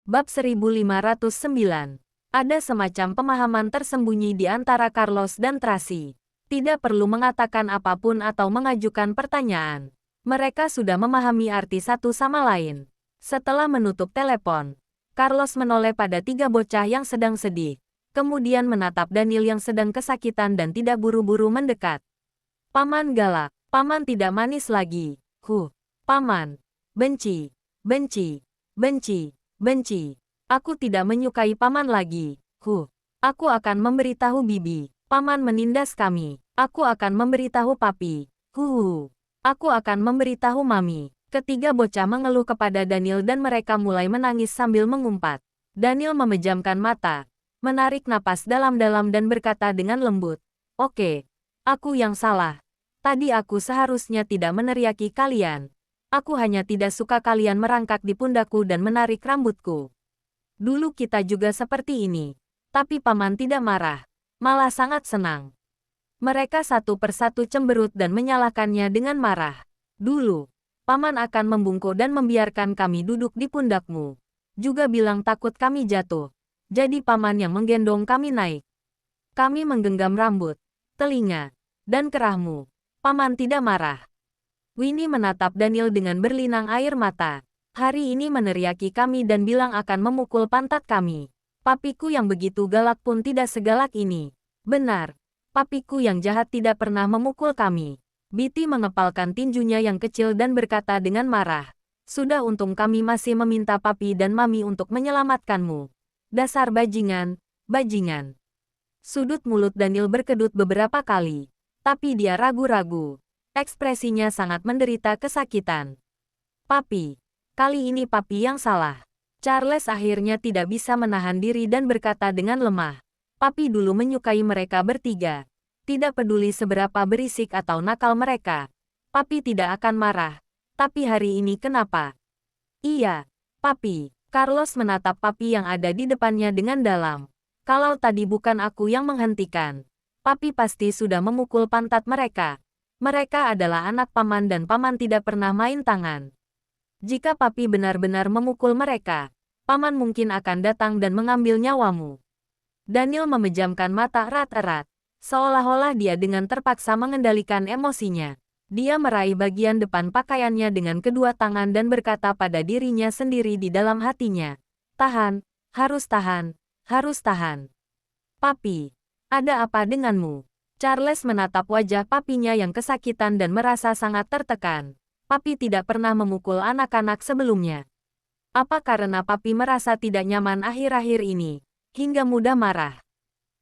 Bab 1509. Ada semacam pemahaman tersembunyi di antara Carlos dan Tracy. Tidak perlu mengatakan apapun atau mengajukan pertanyaan. Mereka sudah memahami arti satu sama lain. Setelah menutup telepon, Carlos menoleh pada tiga bocah yang sedang sedih. Kemudian menatap Daniel yang sedang kesakitan dan tidak buru-buru mendekat. Paman galak. Paman tidak manis lagi. Paman. Benci. Benci. Benci. Benci. Aku tidak menyukai paman lagi. Aku akan memberitahu bibi. Paman menindas kami. Aku akan memberitahu papi. Aku akan memberitahu mami. Ketiga bocah mengeluh kepada Daniel dan mereka mulai menangis sambil mengumpat. Daniel memejamkan mata, menarik napas dalam-dalam dan berkata dengan lembut, "Oke, aku yang salah. Tadi aku seharusnya tidak meneriaki kalian. Aku hanya tidak suka kalian merangkak di pundakku dan menarik rambutku. Dulu kita juga seperti ini." Tapi paman tidak marah, malah sangat senang. Mereka satu persatu cemberut dan menyalahkannya dengan marah. "Dulu, paman akan membungkuk dan membiarkan kami duduk di pundakmu. Juga bilang takut kami jatuh. Jadi paman yang menggendong kami naik. Kami menggenggam rambut, telinga, dan kerahmu. Paman tidak marah." Winnie menatap Daniel dengan berlinang air mata. "Hari ini meneriaki kami dan bilang akan memukul pantat kami. Papiku yang begitu galak pun tidak segalak ini." "Benar. Papiku yang jahat tidak pernah memukul kami." Bitty mengepalkan tinjunya yang kecil dan berkata dengan marah, "Sudah untung kami masih meminta papi dan mami untuk menyelamatkanmu. Dasar bajingan, bajingan." Sudut mulut Daniel berkedut beberapa kali. Tapi dia ragu-ragu. Ekspresinya sangat menderita kesakitan. "Papi. Kali ini papi yang salah." Charles akhirnya tidak bisa menahan diri dan berkata dengan lemah, "Papi dulu menyukai mereka bertiga. Tidak peduli seberapa berisik atau nakal mereka. Papi tidak akan marah. Tapi hari ini kenapa?" "Iya, papi." Carlos menatap papi yang ada di depannya dengan dalam. "Kalau tadi bukan aku yang menghentikan, papi pasti sudah memukul pantat mereka. Mereka adalah anak paman dan paman tidak pernah main tangan. Jika papi benar-benar memukul mereka, paman mungkin akan datang dan mengambil nyawamu." Daniel memejamkan mata erat-erat, seolah-olah dia dengan terpaksa mengendalikan emosinya. Dia meraih bagian depan pakaiannya dengan kedua tangan dan berkata pada dirinya sendiri di dalam hatinya, "Tahan, harus tahan, harus tahan. Papi, ada apa denganmu?" Charles menatap wajah papinya yang kesakitan dan merasa sangat tertekan. Papi tidak pernah memukul anak-anak sebelumnya. Apa karena papi merasa tidak nyaman akhir-akhir ini, hingga mudah marah?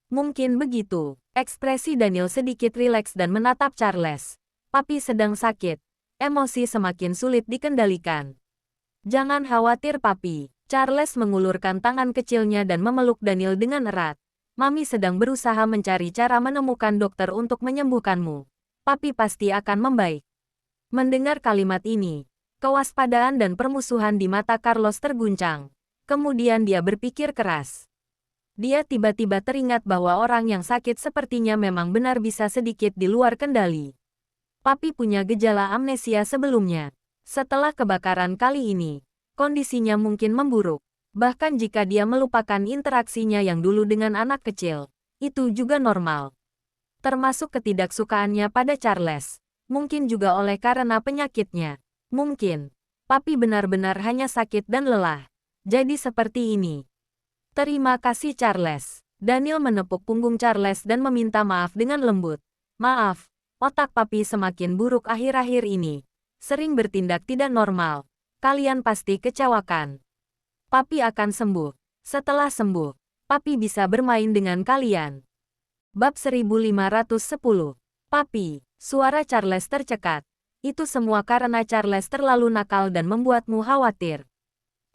Mungkin begitu. Ekspresi Daniel sedikit rileks dan menatap Charles. Papi sedang sakit. Emosi semakin sulit dikendalikan. "Jangan khawatir papi." Charles mengulurkan tangan kecilnya dan memeluk Daniel dengan erat. "Mami sedang berusaha mencari cara menemukan dokter untuk menyembuhkanmu. Papi pasti akan membaik." Mendengar kalimat ini, kewaspadaan dan permusuhan di mata Carlos terguncang. Kemudian dia berpikir keras. Dia tiba-tiba teringat bahwa orang yang sakit sepertinya memang benar bisa sedikit di luar kendali. Papi punya gejala amnesia sebelumnya. Setelah kebakaran kali ini, kondisinya mungkin memburuk. Bahkan jika dia melupakan interaksinya yang dulu dengan anak kecil, itu juga normal. Termasuk ketidaksukaannya pada Charles. Mungkin juga oleh karena penyakitnya. Mungkin, papi benar-benar hanya sakit dan lelah. Jadi seperti ini. "Terima kasih Charles." Daniel menepuk punggung Charles dan meminta maaf dengan lembut. "Maaf, otak papi semakin buruk akhir-akhir ini. Sering bertindak tidak normal. Kalian pasti kecewakan. Papi akan sembuh. Setelah sembuh, papi bisa bermain dengan kalian." Bab 1510. "Papi." Suara Charles tercekat. "Itu semua karena Charles terlalu nakal dan membuatmu khawatir.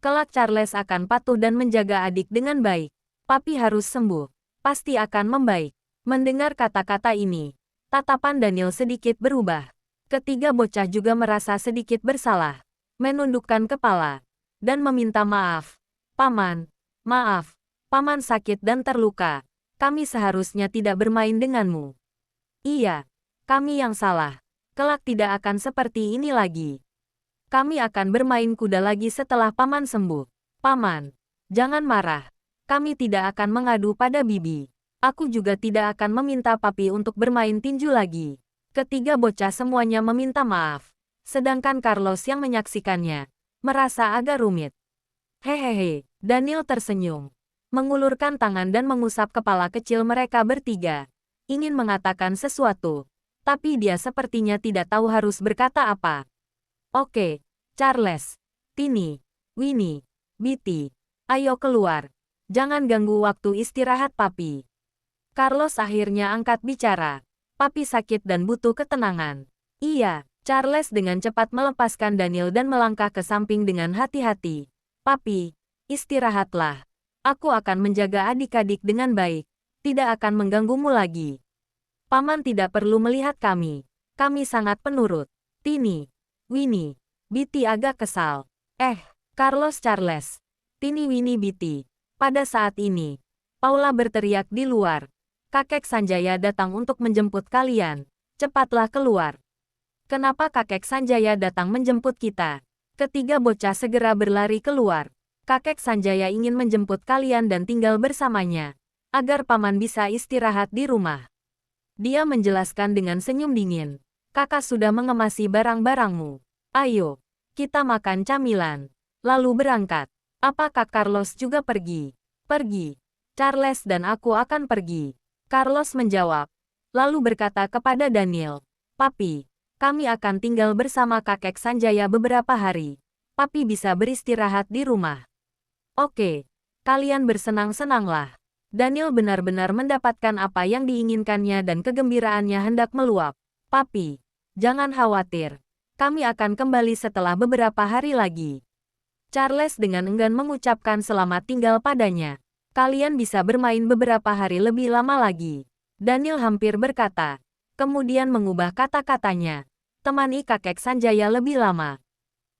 Kelak Charles akan patuh dan menjaga adik dengan baik. Papi harus sembuh. Pasti akan membaik." Mendengar kata-kata ini, tatapan Daniel sedikit berubah. Ketiga bocah juga merasa sedikit bersalah. Menundukkan kepala dan meminta maaf. "Paman, maaf. Paman sakit dan terluka. Kami seharusnya tidak bermain denganmu." "Iya, kami yang salah. Kelak tidak akan seperti ini lagi. Kami akan bermain kuda lagi setelah paman sembuh." "Paman." Jangan marah. Kami tidak akan mengadu pada Bibi. Aku juga tidak akan meminta papi untuk bermain tinju lagi. Ketiga bocah semuanya meminta maaf. Sedangkan Carlos yang menyaksikannya merasa agak rumit. Hehehe, Daniel tersenyum. Mengulurkan tangan dan mengusap kepala kecil mereka bertiga. Ingin mengatakan sesuatu. Tapi dia sepertinya tidak tahu harus berkata apa. Oke, Charles, Tini, Winnie, Bitty, ayo keluar. Jangan ganggu waktu istirahat papi. Carlos akhirnya angkat bicara. Papi sakit dan butuh ketenangan. Iya, Charles dengan cepat melepaskan Daniel dan melangkah ke samping dengan hati-hati. Papi, istirahatlah. Aku akan menjaga adik-adik dengan baik. Tidak akan mengganggumu lagi. Paman tidak perlu melihat kami. Kami sangat penurut. Tini, Winnie, Bitty agak kesal. Carlos Charles, Tini Winnie Bitty. Pada saat ini, Paula berteriak di luar. Kakek Sanjaya datang untuk menjemput kalian. Cepatlah keluar. Kenapa kakek Sanjaya datang menjemput kita? Ketiga bocah segera berlari keluar. Kakek Sanjaya ingin menjemput kalian dan tinggal bersamanya, agar paman bisa istirahat di rumah. Dia menjelaskan dengan senyum dingin. Kakak sudah mengemasi barang-barangmu. Ayo, kita makan camilan, lalu berangkat. Apakah Carlos juga pergi? Pergi. Charles dan aku akan pergi. Carlos menjawab, lalu berkata kepada Daniel, Papi, kami akan tinggal bersama kakek Sanjaya beberapa hari. Papi bisa beristirahat di rumah. Oke, kalian bersenang-senanglah. Daniel benar-benar mendapatkan apa yang diinginkannya dan kegembiraannya hendak meluap. Papi, jangan khawatir. Kami akan kembali setelah beberapa hari lagi. Charles dengan enggan mengucapkan selamat tinggal padanya. Kalian bisa bermain beberapa hari lebih lama lagi. Daniel hampir berkata. Kemudian mengubah kata-katanya. Temani kakek Sanjaya lebih lama.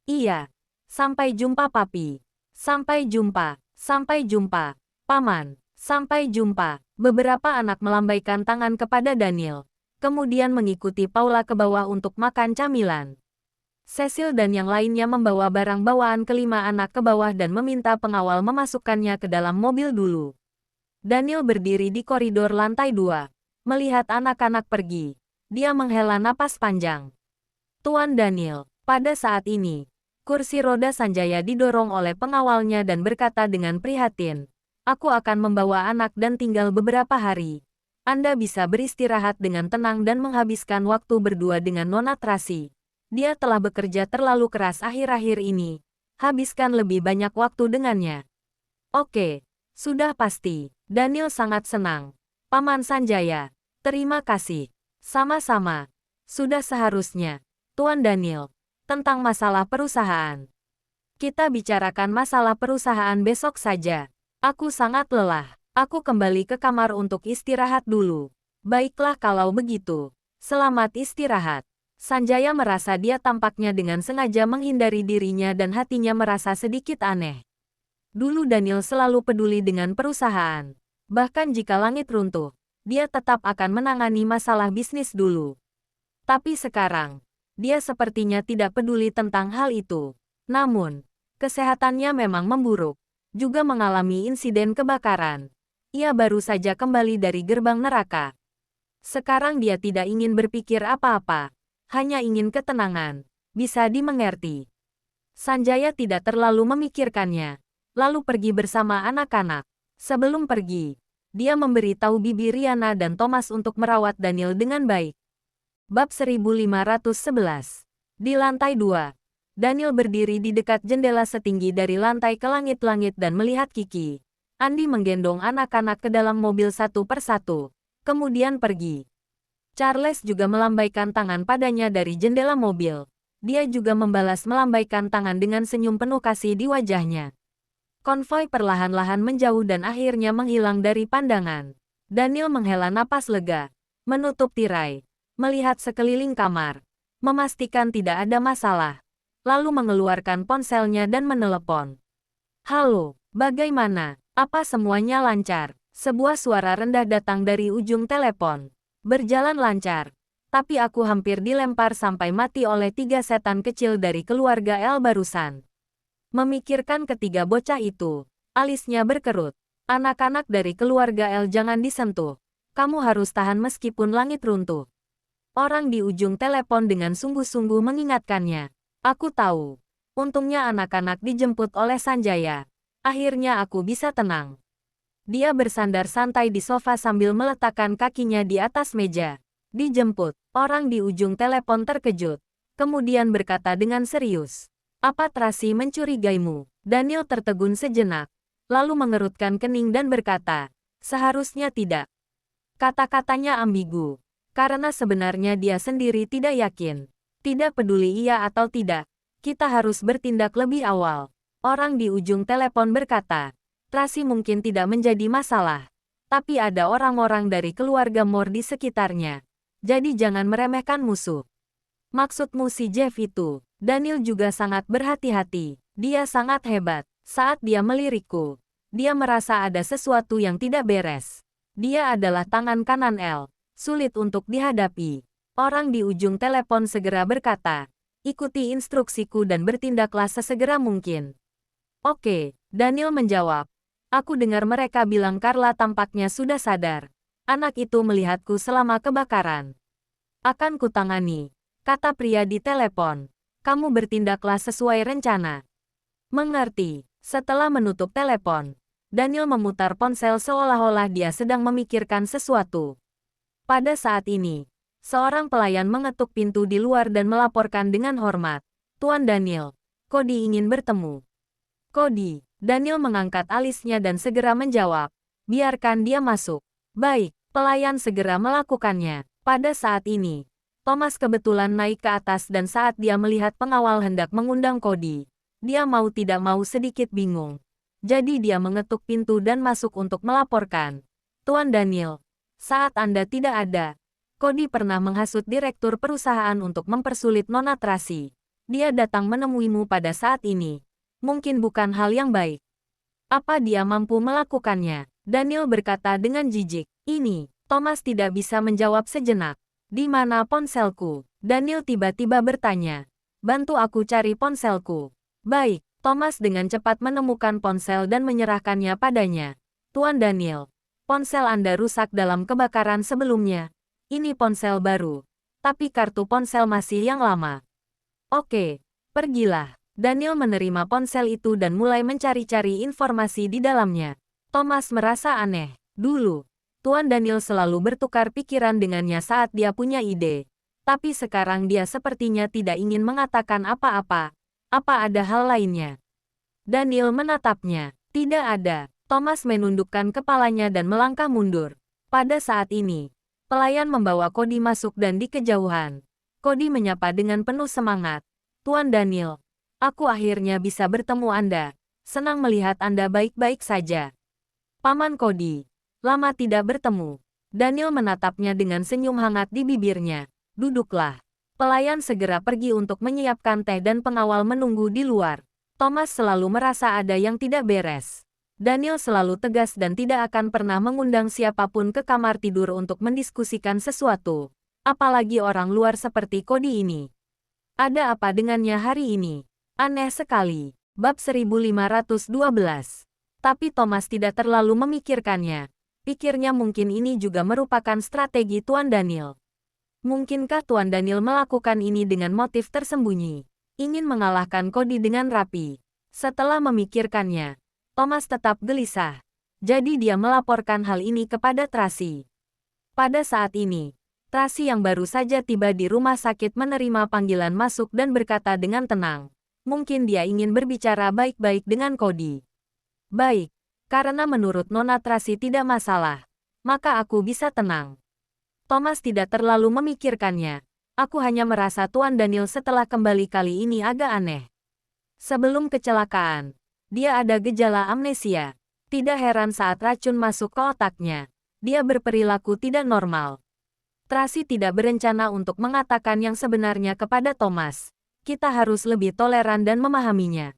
Iya. Sampai jumpa papi. Sampai jumpa. Sampai jumpa. Paman. Sampai jumpa. Beberapa anak melambaikan tangan kepada Daniel. Kemudian mengikuti Paula ke bawah untuk makan camilan. Cecil dan yang lainnya membawa barang bawaan kelima anak ke bawah dan meminta pengawal memasukkannya ke dalam mobil dulu. Daniel berdiri di koridor lantai 2. Melihat anak-anak pergi, dia menghela napas panjang. Tuan Daniel, pada saat ini, kursi roda Sanjaya didorong oleh pengawalnya dan berkata dengan prihatin, aku akan membawa anak dan tinggal beberapa hari. Anda bisa beristirahat dengan tenang dan menghabiskan waktu berdua dengan Nona Tracy. Dia telah bekerja terlalu keras akhir-akhir ini. Habiskan lebih banyak waktu dengannya. Oke, sudah pasti. Daniel sangat senang. Paman Sanjaya. Terima kasih. Sama-sama. Sudah seharusnya. Tuan Daniel. Tentang masalah perusahaan. Kita bicarakan masalah perusahaan besok saja. Aku sangat lelah. Aku kembali ke kamar untuk istirahat dulu. Baiklah kalau begitu. Selamat istirahat. Sanjaya merasa dia tampaknya dengan sengaja menghindari dirinya dan hatinya merasa sedikit aneh. Dulu Daniel selalu peduli dengan perusahaan. Bahkan jika langit runtuh, dia tetap akan menangani masalah bisnis dulu. Tapi sekarang, dia sepertinya tidak peduli tentang hal itu. Namun, kesehatannya memang memburuk. Juga mengalami insiden kebakaran. Ia baru saja kembali dari gerbang neraka. Sekarang dia tidak ingin berpikir apa-apa. Hanya ingin ketenangan. Bisa dimengerti. Sanjaya tidak terlalu memikirkannya. Lalu pergi bersama anak-anak. Sebelum pergi, dia memberitahu Bibi Riana dan Thomas untuk merawat Daniel dengan baik. Bab 1511. Di lantai 2, Daniel berdiri di dekat jendela setinggi dari lantai ke langit-langit dan melihat Kiki. Andi menggendong anak-anak ke dalam mobil satu persatu, kemudian pergi. Charles juga melambaikan tangan padanya dari jendela mobil. Dia juga membalas melambaikan tangan dengan senyum penuh kasih di wajahnya. Konvoi perlahan-lahan menjauh dan akhirnya menghilang dari pandangan. Daniel menghela napas lega, menutup tirai, melihat sekeliling kamar, memastikan tidak ada masalah, lalu mengeluarkan ponselnya dan menelepon. Halo, bagaimana? Apa semuanya lancar? Sebuah suara rendah datang dari ujung telepon. Berjalan lancar, tapi aku hampir dilempar sampai mati oleh 3 setan kecil dari keluarga El barusan. Memikirkan ketiga bocah itu, Alisnya berkerut. Anak-anak dari keluarga El jangan disentuh. Kamu harus tahan meskipun langit runtuh. Orang di ujung telepon dengan sungguh-sungguh mengingatkannya. Aku tahu. Untungnya anak-anak dijemput oleh Sanjaya. Akhirnya aku bisa tenang. Dia bersandar santai di sofa sambil meletakkan kakinya di atas meja. Dijemput. Orang di ujung telepon terkejut. Kemudian berkata dengan serius. Apa Tracy mencurigaimu? Daniel tertegun sejenak. Lalu mengerutkan kening dan berkata, seharusnya tidak. Kata-katanya ambigu. Karena sebenarnya dia sendiri tidak yakin. Tidak peduli iya atau tidak. Kita harus bertindak lebih awal. Orang di ujung telepon berkata, Tracy mungkin tidak menjadi masalah. Tapi ada orang-orang dari keluarga Moore di sekitarnya. Jadi jangan meremehkan musuh. Maksudmu si Jeff itu? Daniel juga sangat berhati-hati. Dia sangat hebat. Saat dia melirikku, dia merasa ada sesuatu yang tidak beres. Dia adalah tangan kanan El. Sulit untuk dihadapi. Orang di ujung telepon segera berkata, ikuti instruksiku dan bertindaklah sesegera mungkin. Oke, Daniel menjawab. Aku dengar mereka bilang Carla tampaknya sudah sadar. Anak itu melihatku selama kebakaran. Akan kutangani, kata pria di telepon. Kamu bertindaklah sesuai rencana. Mengerti. Setelah menutup telepon, Daniel memutar ponsel seolah-olah dia sedang memikirkan sesuatu. Pada saat ini, seorang pelayan mengetuk pintu di luar dan melaporkan dengan hormat. Tuan Daniel, Cody ingin bertemu. Cody. Daniel mengangkat alisnya dan segera menjawab. Biarkan dia masuk. Baik, pelayan segera melakukannya. Pada saat ini, Thomas kebetulan naik ke atas dan saat dia melihat pengawal hendak mengundang Cody, dia mau tidak mau sedikit bingung. Jadi dia mengetuk pintu dan masuk untuk melaporkan. Tuan Daniel, saat Anda tidak ada, Cody pernah menghasut direktur perusahaan untuk mempersulit Nona Tracy. Dia datang menemuimu pada saat ini. Mungkin bukan hal yang baik. Apa dia mampu melakukannya? Daniel berkata dengan jijik. Ini, Thomas tidak bisa menjawab sejenak. Di mana ponselku? Daniel tiba-tiba bertanya. Bantu aku cari ponselku. Baik, Thomas dengan cepat menemukan ponsel dan menyerahkannya padanya. Tuan Daniel, ponsel Anda rusak dalam kebakaran sebelumnya. Ini ponsel baru, tapi kartu ponsel masih yang lama. Oke, pergilah. Daniel menerima ponsel itu dan mulai mencari-cari informasi di dalamnya. Thomas merasa aneh. Dulu, Tuan Daniel selalu bertukar pikiran dengannya saat dia punya ide. Tapi sekarang dia sepertinya tidak ingin mengatakan apa-apa. Apa ada hal lainnya? Daniel menatapnya. Tidak ada. Thomas menundukkan kepalanya dan melangkah mundur. Pada saat ini, pelayan membawa Cody masuk dan di kejauhan. Cody menyapa dengan penuh semangat. Tuan Daniel, aku akhirnya bisa bertemu Anda. Senang melihat Anda baik-baik saja. Paman Cody, lama tidak bertemu. Daniel menatapnya dengan senyum hangat di bibirnya. Duduklah. Pelayan segera pergi untuk menyiapkan teh dan pengawal menunggu di luar. Thomas selalu merasa ada yang tidak beres. Daniel selalu tegas dan tidak akan pernah mengundang siapapun ke kamar tidur untuk mendiskusikan sesuatu. Apalagi orang luar seperti Cody ini. Ada apa dengannya hari ini? Aneh sekali. Bab 1512. Tapi Thomas tidak terlalu memikirkannya. Pikirnya mungkin ini juga merupakan strategi Tuan Daniel. Mungkinkah Tuan Daniel melakukan ini dengan motif tersembunyi? Ingin mengalahkan Cody dengan rapi. Setelah memikirkannya, Thomas tetap gelisah. Jadi dia melaporkan hal ini kepada Tracy. Pada saat ini, Tracy yang baru saja tiba di rumah sakit menerima panggilan masuk dan berkata dengan tenang. Mungkin dia ingin berbicara baik-baik dengan Cody. Baik, karena menurut Nona Tracy tidak masalah, maka aku bisa tenang. Thomas tidak terlalu memikirkannya. Aku hanya merasa Tuan Daniel setelah kembali kali ini agak aneh. Sebelum kecelakaan, dia ada gejala amnesia. Tidak heran saat racun masuk ke otaknya. Dia berperilaku tidak normal. Tracy tidak berencana untuk mengatakan yang sebenarnya kepada Thomas. Kita harus lebih toleran dan memahaminya.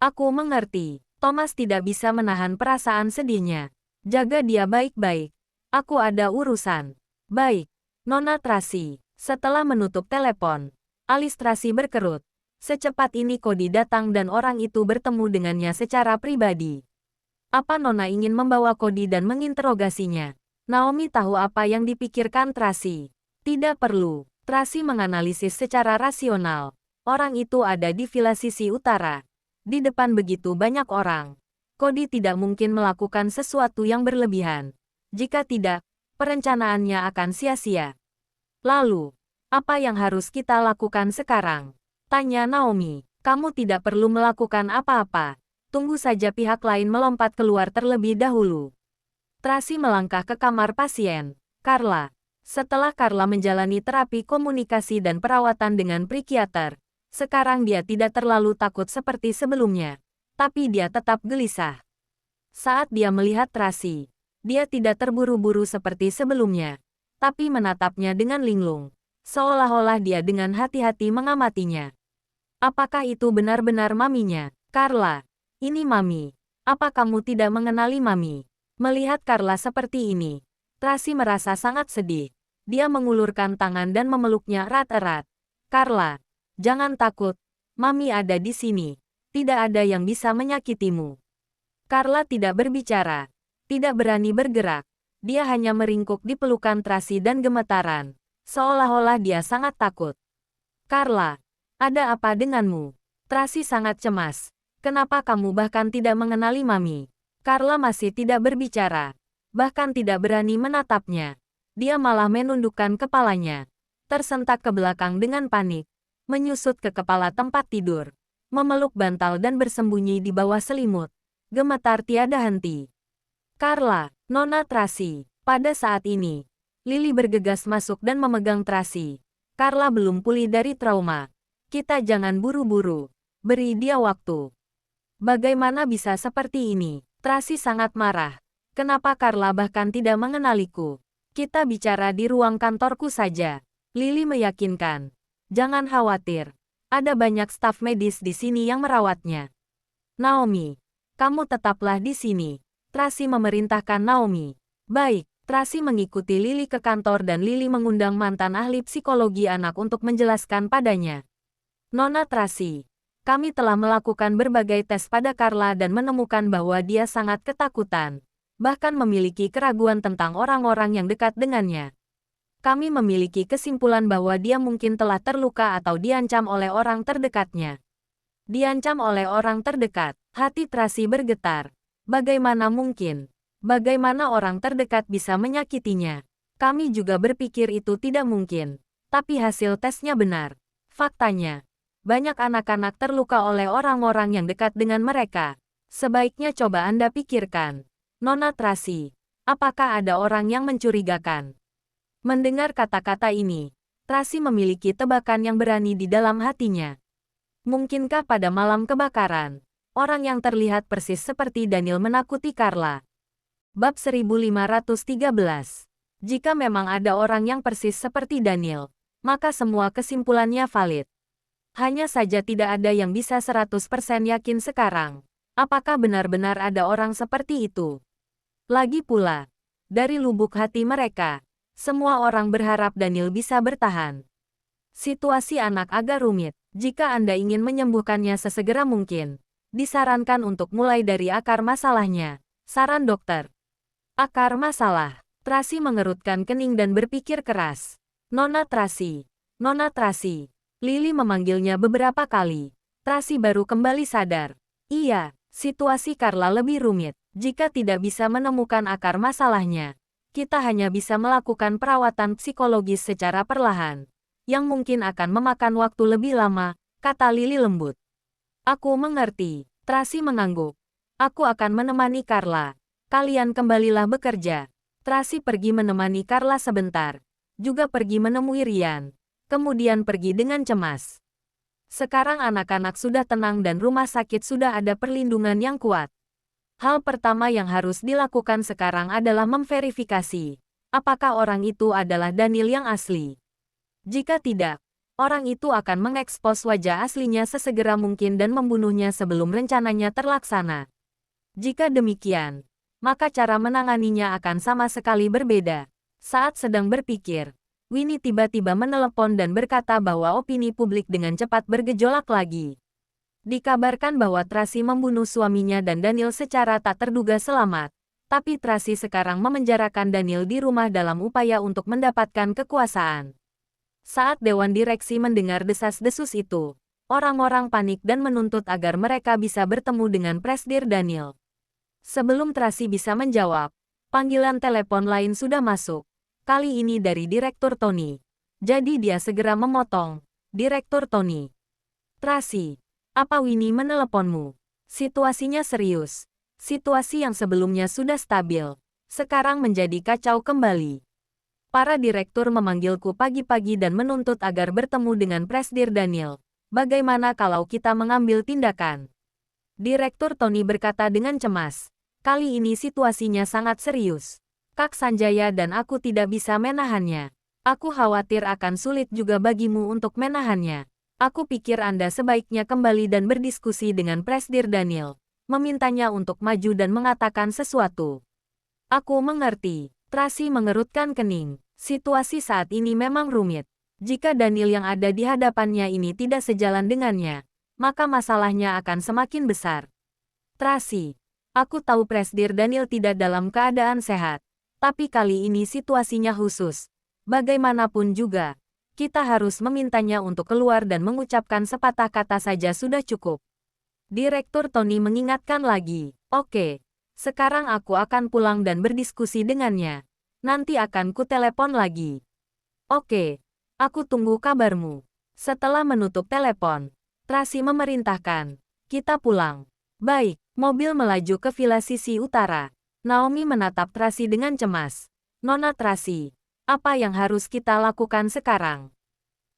Aku mengerti. Thomas tidak bisa menahan perasaan sedihnya. Jaga dia baik-baik. Aku ada urusan. Baik, Nona Tracy. Setelah menutup telepon, alis Tracy berkerut. Secepat ini Cody datang dan orang itu bertemu dengannya secara pribadi. Apa Nona ingin membawa Cody dan menginterogasinya? Naomi tahu apa yang dipikirkan Tracy. Tidak perlu. Tracy menganalisis secara rasional. Orang itu ada di villa sisi utara. Di depan begitu banyak orang. Cody tidak mungkin melakukan sesuatu yang berlebihan. Jika tidak, perencanaannya akan sia-sia. Lalu, apa yang harus kita lakukan sekarang? Tanya Naomi. Kamu tidak perlu melakukan apa-apa. Tunggu saja pihak lain melompat keluar terlebih dahulu. Tracy melangkah ke kamar pasien. Carla. Setelah Carla menjalani terapi komunikasi dan perawatan dengan psikiater, sekarang dia tidak terlalu takut seperti sebelumnya. Tapi dia tetap gelisah. Saat dia melihat Tracy, dia tidak terburu-buru seperti sebelumnya, tapi menatapnya dengan linglung, seolah-olah dia dengan hati-hati mengamatinya. Apakah itu benar-benar maminya? Carla, ini Mami. Apa kamu tidak mengenali Mami? Melihat Carla seperti ini, Tracy merasa sangat sedih. Dia mengulurkan tangan dan memeluknya erat-erat. Carla, jangan takut. Mami ada di sini. Tidak ada yang bisa menyakitimu. Carla tidak berbicara. Tidak berani bergerak. Dia hanya meringkuk di pelukan Tracy dan gemetaran. Seolah-olah dia sangat takut. Carla, ada apa denganmu? Tracy sangat cemas. Kenapa kamu bahkan tidak mengenali Mami? Carla masih tidak berbicara. Bahkan tidak berani menatapnya. Dia malah menundukkan kepalanya. Tersentak ke belakang dengan panik. Menyusut ke kepala tempat tidur. Memeluk bantal dan bersembunyi di bawah selimut. Gemetar tiada henti. Carla, Nona Tracy. Pada saat ini, Lily bergegas masuk dan memegang Tracy. Carla belum pulih dari trauma. Kita jangan buru-buru. Beri dia waktu. Bagaimana bisa seperti ini? Tracy sangat marah. Kenapa Carla bahkan tidak mengenaliku? Kita bicara di ruang kantorku saja. Lily meyakinkan. Jangan khawatir. Ada banyak staf medis di sini yang merawatnya. Naomi, kamu tetaplah di sini. Tracy memerintahkan Naomi. Baik, Tracy mengikuti Lily ke kantor dan Lily mengundang mantan ahli psikologi anak untuk menjelaskan padanya. Nona Tracy, kami telah melakukan berbagai tes pada Carla dan menemukan bahwa dia sangat ketakutan. Bahkan memiliki keraguan tentang orang-orang yang dekat dengannya. Kami memiliki kesimpulan bahwa dia mungkin telah terluka atau diancam oleh orang terdekatnya. Diancam oleh orang terdekat. Hati Tracy bergetar. Bagaimana mungkin? Bagaimana orang terdekat bisa menyakitinya? Kami juga berpikir itu tidak mungkin. Tapi hasil tesnya benar. Faktanya, banyak anak-anak terluka oleh orang-orang yang dekat dengan mereka. Sebaiknya coba Anda pikirkan. Nona Tracy, apakah ada orang yang mencurigakan? Mendengar kata-kata ini, Tracy memiliki tebakan yang berani di dalam hatinya. Mungkinkah pada malam kebakaran, orang yang terlihat persis seperti Daniel menakuti Carla? Bab 1513. Jika memang ada orang yang persis seperti Daniel, maka semua kesimpulannya valid. Hanya saja tidak ada yang bisa 100% yakin sekarang. Apakah benar-benar ada orang seperti itu? Lagi pula, dari lubuk hati mereka, semua orang berharap Daniel bisa bertahan. Situasi anak agak rumit. Jika Anda ingin menyembuhkannya sesegera mungkin, disarankan untuk mulai dari akar masalahnya. Saran dokter. Akar masalah. Tracy mengerutkan kening dan berpikir keras. Nona Tracy. Nona Tracy. Lily memanggilnya beberapa kali. Tracy baru kembali sadar. Iya, situasi Carla lebih rumit. Jika tidak bisa menemukan akar masalahnya, kita hanya bisa melakukan perawatan psikologis secara perlahan, yang mungkin akan memakan waktu lebih lama, kata Lily lembut. Aku mengerti. Tracy mengangguk. Aku akan menemani Carla. Kalian kembalilah bekerja. Tracy pergi menemani Carla sebentar, juga pergi menemui Ryan, kemudian pergi dengan cemas. Sekarang anak-anak sudah tenang dan rumah sakit sudah ada perlindungan yang kuat. Hal pertama yang harus dilakukan sekarang adalah memverifikasi apakah orang itu adalah Daniel yang asli. Jika tidak, orang itu akan mengekspos wajah aslinya sesegera mungkin dan membunuhnya sebelum rencananya terlaksana. Jika demikian, maka cara menanganinya akan sama sekali berbeda. Saat sedang berpikir, Winnie tiba-tiba menelepon dan berkata bahwa opini publik dengan cepat bergejolak lagi. Dikabarkan bahwa Tracy membunuh suaminya dan Daniel secara tak terduga selamat. Tapi Tracy sekarang memenjarakan Daniel di rumah dalam upaya untuk mendapatkan kekuasaan. Saat Dewan Direksi mendengar desas-desus itu, orang-orang panik dan menuntut agar mereka bisa bertemu dengan Presdir Daniel. Sebelum Tracy bisa menjawab, panggilan telepon lain sudah masuk. Kali ini dari Direktur Tony. Jadi dia segera memotong. Direktur Tony. Tracy, apa Winnie meneleponmu? Situasinya serius. Situasi yang sebelumnya sudah stabil, sekarang menjadi kacau kembali. Para direktur memanggilku pagi-pagi dan menuntut agar bertemu dengan Presdir Daniel. Bagaimana kalau kita mengambil tindakan? Direktur Tony berkata dengan cemas. Kali ini situasinya sangat serius. Kak Sanjaya dan aku tidak bisa menahannya. Aku khawatir akan sulit juga bagimu untuk menahannya. Aku pikir Anda sebaiknya kembali dan berdiskusi dengan Presdir Daniel. Memintanya untuk maju dan mengatakan sesuatu. Aku mengerti. Tracy mengerutkan kening. Situasi saat ini memang rumit. Jika Daniel yang ada di hadapannya ini tidak sejalan dengannya, maka masalahnya akan semakin besar. Tracy, aku tahu Presdir Daniel tidak dalam keadaan sehat. Tapi kali ini situasinya khusus. Bagaimanapun juga, kita harus memintanya untuk keluar dan mengucapkan sepatah kata saja sudah cukup. Direktur Tony mengingatkan lagi. Oke, sekarang aku akan pulang dan berdiskusi dengannya. Nanti akan kutelepon lagi. Oke, aku tunggu kabarmu. Setelah menutup telepon, Tracy memerintahkan, kita pulang. Baik, mobil melaju ke villa sisi utara. Naomi menatap Tracy dengan cemas. Nona Tracy, apa yang harus kita lakukan sekarang?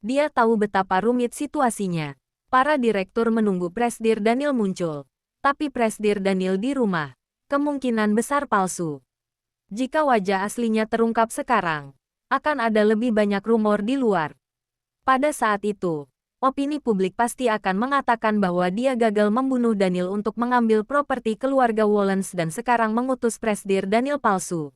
Dia tahu betapa rumit situasinya. Para direktur menunggu Presdir Daniel muncul. Tapi Presdir Daniel di rumah. Kemungkinan besar palsu. Jika wajah aslinya terungkap sekarang, akan ada lebih banyak rumor di luar. Pada saat itu, opini publik pasti akan mengatakan bahwa dia gagal membunuh Daniel untuk mengambil properti keluarga Wallens dan sekarang mengutus Presdir Daniel palsu.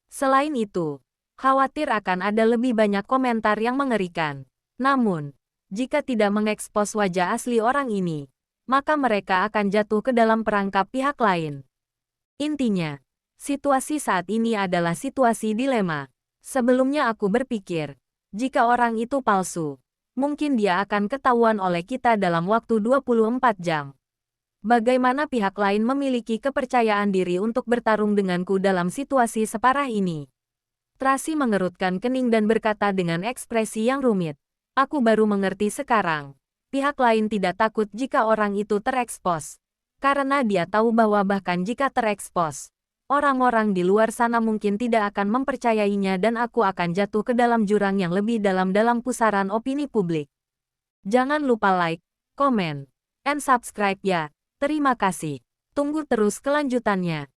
Selain itu, khawatir akan ada lebih banyak komentar yang mengerikan. Namun, jika tidak mengekspos wajah asli orang ini, maka mereka akan jatuh ke dalam perangkap pihak lain. Intinya, situasi saat ini adalah situasi dilema. Sebelumnya aku berpikir, jika orang itu palsu, mungkin dia akan ketahuan oleh kita dalam waktu 24 jam. Bagaimana pihak lain memiliki kepercayaan diri untuk bertarung denganku dalam situasi separah ini? Tracy mengerutkan kening dan berkata dengan ekspresi yang rumit. Aku baru mengerti sekarang. Pihak lain tidak takut jika orang itu terekspos. Karena dia tahu bahwa bahkan jika terekspos, orang-orang di luar sana mungkin tidak akan mempercayainya dan aku akan jatuh ke dalam jurang yang lebih dalam pusaran opini publik. Jangan lupa like, komen, and subscribe ya. Terima kasih. Tunggu terus kelanjutannya.